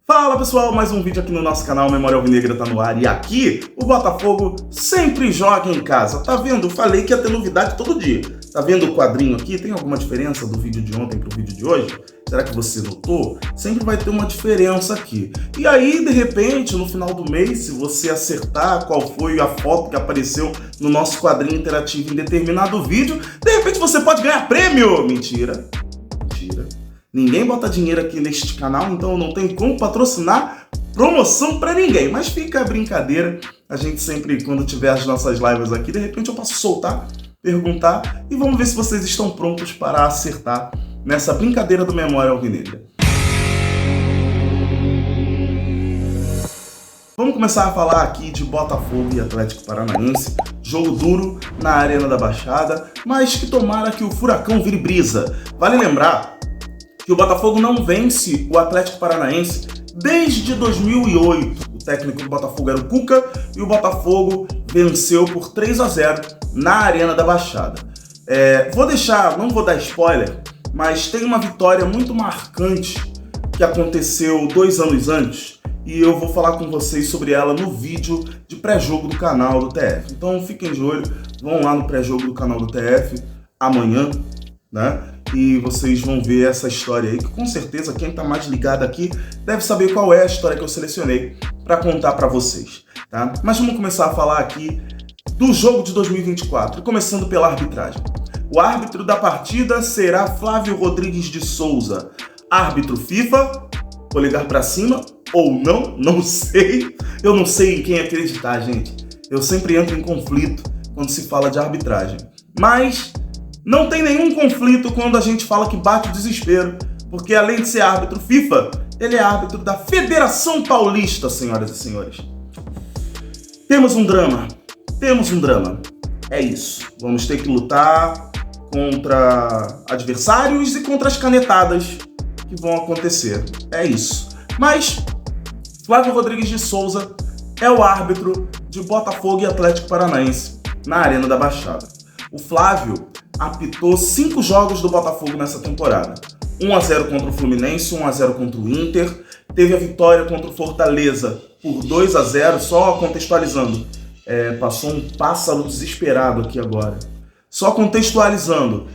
Fala pessoal, mais um vídeo aqui no nosso canal, Memória Alvinegra tá no ar. E aqui, o Botafogo sempre joga em casa. Tá vendo? Eu falei que ia ter novidade todo dia. Tá vendo o quadrinho aqui? Tem alguma diferença do vídeo de ontem pro vídeo de hoje? Será que você notou? Sempre vai ter uma diferença aqui. E aí, de repente, no final do mês, se você acertar qual foi a foto que apareceu no nosso quadrinho interativo em determinado vídeo, de repente você pode ganhar prêmio! Mentira. Ninguém bota dinheiro aqui neste canal, então não tem como patrocinar promoção pra ninguém. Mas fica a brincadeira, a gente sempre, quando tiver as nossas lives aqui, de repente eu posso soltar, perguntar e vamos ver se vocês estão prontos para acertar nessa brincadeira do Memória Alvinegra. Vamos começar a falar aqui de Botafogo e Atlético Paranaense, jogo duro na Arena da Baixada, mas que tomara que o furacão vire brisa. Vale lembrar que o Botafogo não vence o Atlético Paranaense desde 2008. O técnico do Botafogo era o Cuca e o Botafogo venceu por 3-0 na Arena da Baixada. Não vou dar spoiler, mas tem uma vitória muito marcante que aconteceu 2 anos antes e eu vou falar com vocês sobre ela no vídeo de pré-jogo do canal do TF. Então fiquem de olho, vão lá no pré-jogo do canal do TF amanhã, né? E vocês vão ver essa história aí, que com certeza quem tá mais ligado aqui deve saber qual é a história que eu selecionei para contar para vocês, tá? Mas vamos começar a falar aqui do jogo de 2024, começando pela arbitragem. O árbitro da partida será Flávio Rodrigues de Souza, árbitro FIFA, polegar para cima ou não sei. Eu não sei em quem acreditar, gente. Eu sempre entro em conflito quando se fala de arbitragem, mas não tem nenhum conflito quando a gente fala que bate o desespero, porque além de ser árbitro FIFA, ele é árbitro da Federação Paulista, senhoras e senhores. Temos um drama. É isso. Vamos ter que lutar contra adversários e contra as canetadas que vão acontecer. É isso. Mas Flávio Rodrigues de Souza é o árbitro de Botafogo e Atlético Paranaense na Arena da Baixada. O Flávio apitou 5 jogos do Botafogo nessa temporada. 1-0 contra o Fluminense, 1-0 contra o Inter. Teve a vitória contra o Fortaleza por 2-0, só contextualizando. Passou um pássaro desesperado aqui agora. Só contextualizando.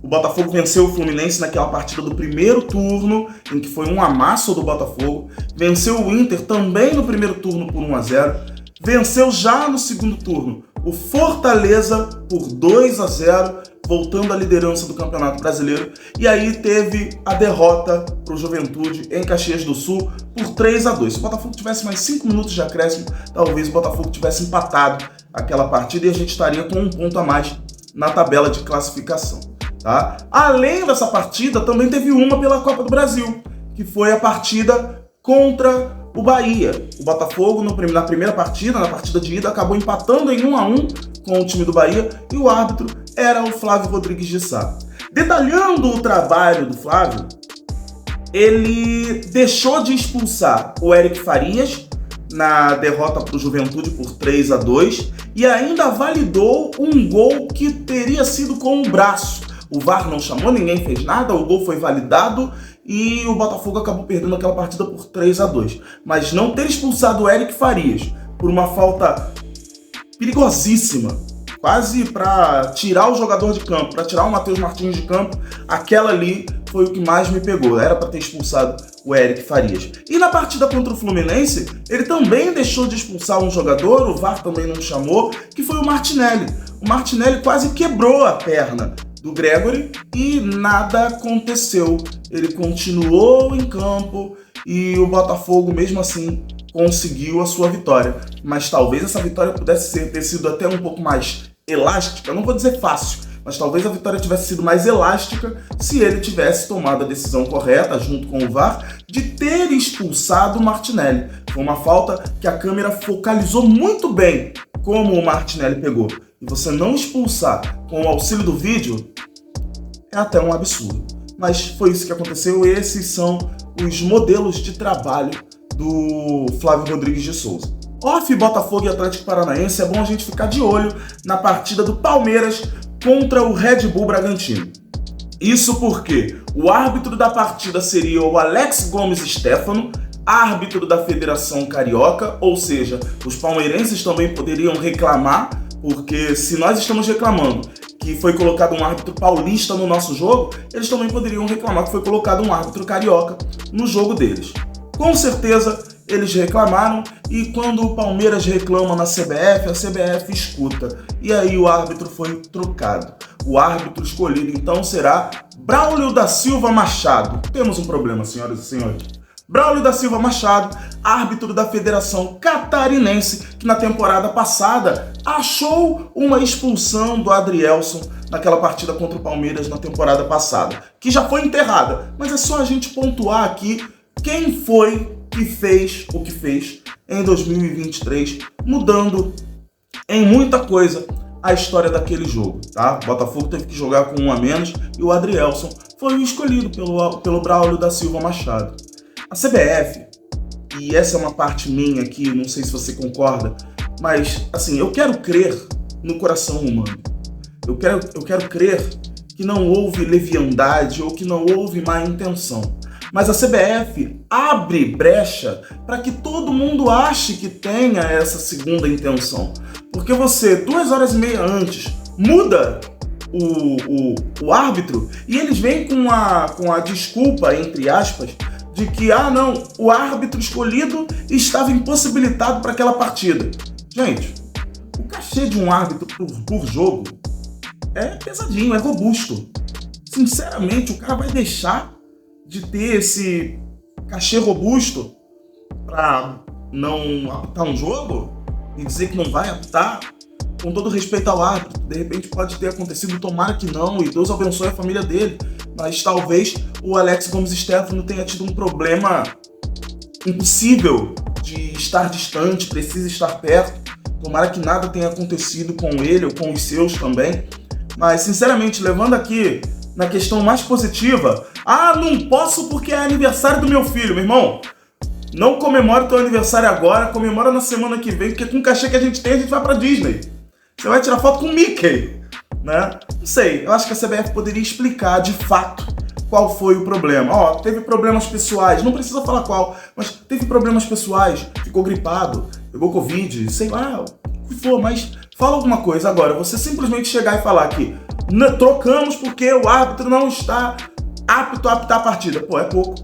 O Botafogo venceu o Fluminense naquela partida do primeiro turno, em que foi um amasso do Botafogo. Venceu o Inter também no primeiro turno por 1-0. Venceu já no segundo turno o Fortaleza por 2-0, voltando à liderança do Campeonato Brasileiro. E aí teve a derrota para o Juventude em Caxias do Sul por 3-2. Se o Botafogo tivesse mais 5 minutos de acréscimo, talvez o Botafogo tivesse empatado aquela partida e a gente estaria com 1 ponto a mais na tabela de classificação. Tá? Além dessa partida, também teve uma pela Copa do Brasil, que foi a partida contra o Bahia. O Botafogo, na primeira partida, na partida de ida, acabou empatando em 1-1 com o time do Bahia e o árbitro era o Flávio Rodrigues de Sá. Detalhando o trabalho do Flávio, ele deixou de expulsar o Eric Farias na derrota para o Juventude por 3-2 e ainda validou um gol que teria sido com o braço. O VAR não chamou, ninguém fez nada, o gol foi validado e o Botafogo acabou perdendo aquela partida por 3-2. Mas não ter expulsado o Eric Farias por uma falta perigosíssima, quase para tirar o jogador de campo, para tirar o Matheus Martins de campo, aquela ali foi o que mais me pegou. Era para ter expulsado o Eric Farias. E na partida contra o Fluminense, ele também deixou de expulsar um jogador, o VAR também não chamou, que foi o Martinelli. O Martinelli quase quebrou a perna do Gregory e nada aconteceu. Ele continuou em campo e o Botafogo, mesmo assim, conseguiu a sua vitória. Mas talvez essa vitória pudesse ter sido até um pouco mais elástica. Não vou dizer fácil, mas talvez a vitória tivesse sido mais elástica se ele tivesse tomado a decisão correta, junto com o VAR, de ter expulsado o Martinelli. Foi uma falta que a câmera focalizou muito bem como o Martinelli pegou. E você não expulsar com o auxílio do vídeo é até um absurdo. Mas foi isso que aconteceu e esses são os modelos de trabalho do Flávio Rodrigues de Souza. Off Botafogo e Atlético Paranaense, é bom a gente ficar de olho na partida do Palmeiras contra o Red Bull Bragantino. Isso porque o árbitro da partida seria o Alex Gomes Stefano, árbitro da Federação Carioca, ou seja, os palmeirenses também poderiam reclamar, porque se nós estamos reclamando que foi colocado um árbitro paulista no nosso jogo, eles também poderiam reclamar que foi colocado um árbitro carioca no jogo deles. Com certeza eles reclamaram, e quando o Palmeiras reclama na CBF, a CBF escuta. E aí o árbitro foi trocado. O árbitro escolhido então será Braulio da Silva Machado. Temos um problema, senhoras e senhores. Braulio da Silva Machado, árbitro da Federação Catarinense, que na temporada passada achou uma expulsão do Adrielson naquela partida contra o Palmeiras na temporada passada, que já foi enterrada. Mas é só a gente pontuar aqui quem foi que fez o que fez em 2023, mudando em muita coisa a história daquele jogo, tá? O Botafogo teve que jogar com um a menos e o Adrielson foi o escolhido pelo Braulio da Silva Machado. A CBF, e essa é uma parte minha aqui, não sei se você concorda, mas assim, eu quero crer no coração humano. Eu quero crer que não houve leviandade ou que não houve má intenção. Mas a CBF abre brecha para que todo mundo ache que tenha essa segunda intenção. Porque você, 2h30 antes, muda o árbitro e eles vêm com a desculpa, entre aspas, de que, não, o árbitro escolhido estava impossibilitado para aquela partida. Gente, o cachê de um árbitro por jogo é pesadinho, é robusto. Sinceramente, o cara vai deixar de ter esse cachê robusto para não apitar um jogo e dizer que não vai apitar? Com todo respeito ao árbitro, de repente pode ter acontecido, tomara que não, e Deus abençoe a família dele, mas talvez o Alex Gomes Stefano tenha tido um problema impossível de estar distante, precisa estar perto, tomara que nada tenha acontecido com ele ou com os seus também, mas sinceramente, levando aqui na questão mais positiva, não posso porque é aniversário do meu filho, meu irmão. Não comemora o teu aniversário agora, comemora na semana que vem, porque com o cachê que a gente tem, a gente vai pra Disney. Você vai tirar foto com o Mickey, né? Não sei, eu acho que a CBF poderia explicar de fato qual foi o problema. Teve problemas pessoais, não precisa falar qual, mas teve problemas pessoais, ficou gripado, pegou Covid, sei lá, o que for, mas fala alguma coisa. Agora, você simplesmente chegar e falar que trocamos porque o árbitro não está apto a apitar a partida. Pô, é pouco.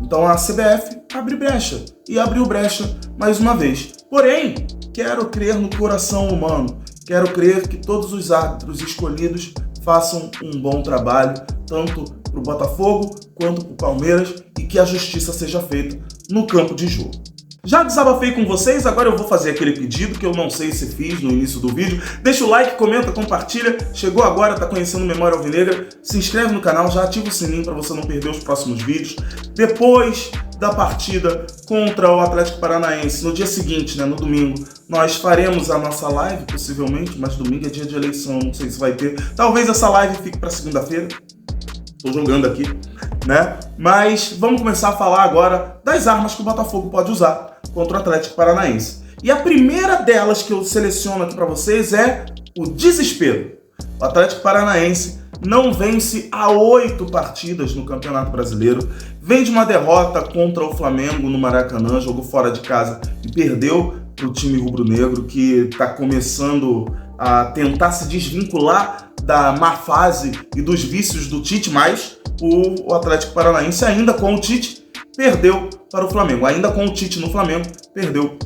Então a CBF abre brecha, e abriu brecha mais uma vez. Porém, quero crer no coração humano, quero crer que todos os árbitros escolhidos façam um bom trabalho, tanto para o Botafogo quanto para o Palmeiras, e que a justiça seja feita no campo de jogo. Já desabafei com vocês, agora eu vou fazer aquele pedido que eu não sei se fiz no início do vídeo. Deixa o like, comenta, compartilha. Chegou agora, tá conhecendo Memória Alvinegra, se inscreve no canal, já ativa o sininho para você não perder os próximos vídeos. Depois da partida contra o Atlético Paranaense, no dia seguinte, no domingo, nós faremos a nossa live, possivelmente, mas domingo é dia de eleição, não sei se vai ter. Talvez essa live fique para segunda-feira. Tô jogando aqui, né? Mas vamos começar a falar agora das armas que o Botafogo pode usar contra o Atlético Paranaense. E a primeira delas que eu seleciono aqui para vocês é o desespero. O Atlético Paranaense não vence há 8 partidas no Campeonato Brasileiro, vem de uma derrota contra o Flamengo no Maracanã, jogou fora de casa e perdeu para o time rubro-negro, que está começando a tentar se desvincular da má fase e dos vícios do Tite, mas o Atlético Paranaense, ainda com o Tite, perdeu para o Flamengo. Ainda com o Tite no Flamengo, perdeu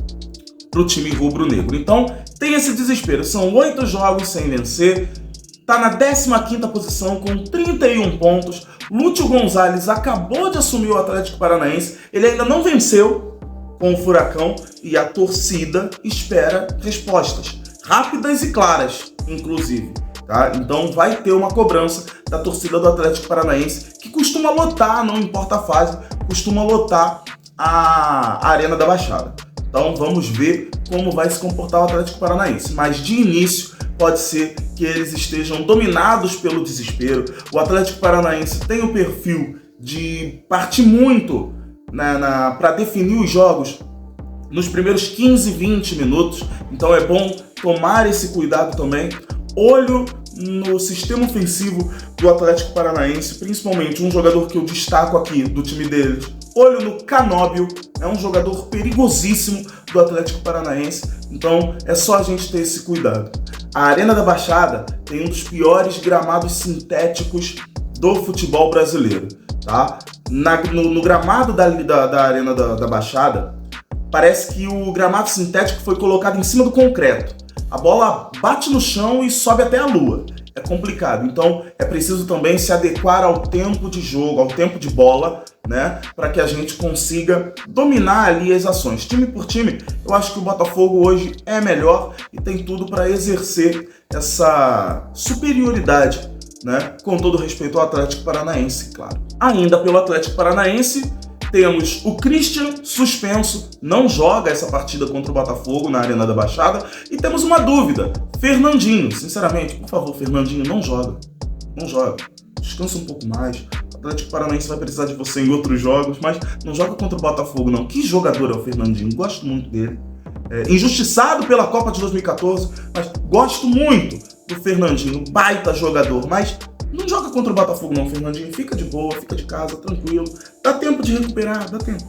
para o time rubro-negro. Então, tem esse desespero. São 8 jogos sem vencer, está na 15ª posição com 31 pontos. Lúcio Gonzalez acabou de assumir o Atlético Paranaense, ele ainda não venceu com o Furacão, e a torcida espera respostas rápidas e claras, inclusive. Tá? Então vai ter uma cobrança da torcida do Atlético Paranaense, que costuma lotar, não importa a fase, costuma lotar a Arena da Baixada. Então vamos ver como vai se comportar o Atlético Paranaense. Mas de início pode ser que eles estejam dominados pelo desespero. O Atlético Paranaense tem o perfil de partir muito para definir os jogos nos primeiros 15, 20 minutos. Então é bom tomar esse cuidado também. Olho no sistema ofensivo do Atlético Paranaense, principalmente um jogador que eu destaco aqui do time deles, olho no Canóbio, é um jogador perigosíssimo do Atlético Paranaense, então é só a gente ter esse cuidado. A Arena da Baixada tem um dos piores gramados sintéticos do futebol brasileiro, tá? No gramado da Arena da Baixada, parece que o gramado sintético foi colocado em cima do concreto. A bola bate no chão e sobe até a lua. É complicado, então é preciso também se adequar ao tempo de jogo, ao tempo de bola, né, para que a gente consiga dominar ali as ações. Time por time, eu acho que o Botafogo hoje é melhor e tem tudo para exercer essa superioridade, né, com todo respeito ao Atlético Paranaense, claro. Ainda pelo Atlético Paranaense, temos o Christian suspenso, não joga essa partida contra o Botafogo na Arena da Baixada. E temos uma dúvida, Fernandinho, sinceramente, por favor, Fernandinho, não joga. Não joga. Descansa um pouco mais. O Atlético Paranaense vai precisar de você em outros jogos, mas não joga contra o Botafogo, não. Que jogador é o Fernandinho? Gosto muito dele. Injustiçado pela Copa de 2014, mas gosto muito do Fernandinho, baita jogador, mas não joga contra o Botafogo não, Fernandinho. Fica de boa, fica de casa, tranquilo. Dá tempo de recuperar, dá tempo.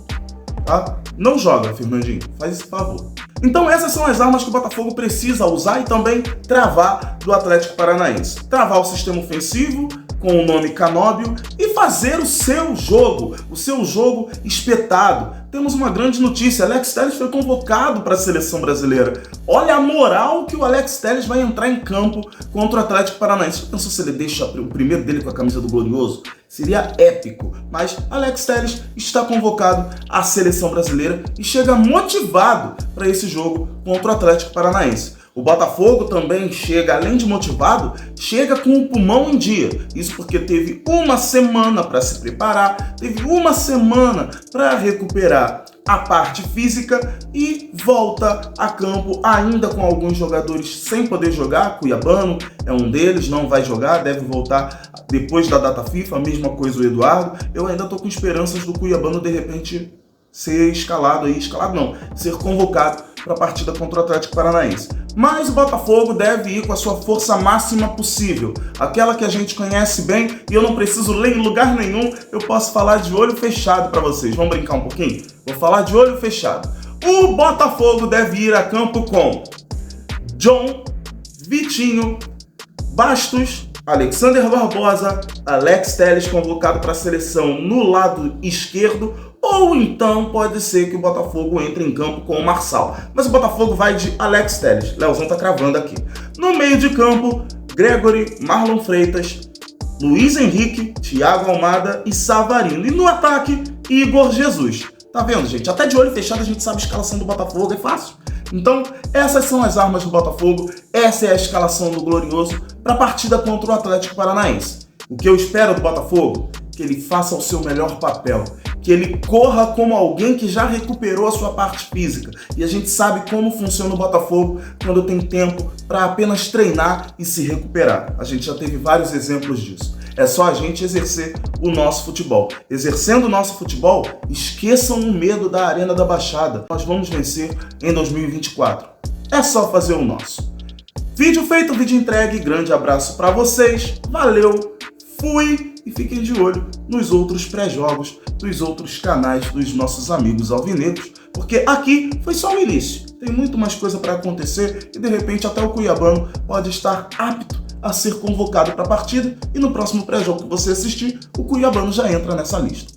Tá? Não joga, Fernandinho. Faz esse favor. Então essas são as armas que o Botafogo precisa usar e também travar do Atlético Paranaense. Travar o sistema ofensivo com o nome Canóbio e fazer o seu jogo espetado. Temos uma grande notícia, Alex Telles foi convocado para a seleção brasileira. Olha a moral que o Alex Telles vai entrar em campo contra o Atlético Paranaense. Você pensou se ele deixa o primeiro dele com a camisa do Glorioso? Seria épico, mas Alex Telles está convocado à seleção brasileira e chega motivado para esse jogo contra o Atlético Paranaense. O Botafogo também chega, além de motivado, chega com o pulmão em dia. Isso porque teve uma semana para se preparar, teve uma semana para recuperar a parte física e volta a campo ainda com alguns jogadores sem poder jogar. Cuiabano é um deles, não vai jogar, deve voltar depois da data FIFA, a mesma coisa o Eduardo. Eu ainda estou com esperanças do Cuiabano de repente ser ser convocado para a partida contra o Atlético Paranaense. Mas o Botafogo deve ir com a sua força máxima possível, aquela que a gente conhece bem e eu não preciso ler em lugar nenhum, eu posso falar de olho fechado para vocês. Vamos brincar um pouquinho? Vou falar de olho fechado. O Botafogo deve ir a campo com John, Vitinho, Bastos, Alexander Barbosa, Alex Telles convocado para a seleção no lado esquerdo, ou então pode ser que o Botafogo entre em campo com o Marçal. Mas o Botafogo vai de Alex Telles. Leozão tá cravando aqui. No meio de campo, Gregory, Marlon Freitas, Luiz Henrique, Thiago Almada e Savarino. E no ataque, Igor Jesus. Tá vendo, gente? Até de olho fechado a gente sabe a escalação do Botafogo, é fácil. Então, essas são as armas do Botafogo, essa é a escalação do Glorioso para a partida contra o Atlético Paranaense. O que eu espero do Botafogo? Que ele faça o seu melhor papel, que ele corra como alguém que já recuperou a sua parte física. E a gente sabe como funciona o Botafogo quando tem tempo para apenas treinar e se recuperar. A gente já teve vários exemplos disso. É só a gente exercer o nosso futebol. Exercendo o nosso futebol, esqueçam o medo da Arena da Baixada. Nós vamos vencer em 2024. É só fazer o nosso. Vídeo feito, vídeo entregue. Grande abraço para vocês. Valeu, fui! E fiquem de olho nos outros pré-jogos, dos outros canais dos nossos amigos alvinegros, porque aqui foi só o início. Tem muito mais coisa para acontecer e de repente até o Cuiabano pode estar apto a ser convocado para a partida e no próximo pré-jogo que você assistir, o Cuiabano já entra nessa lista.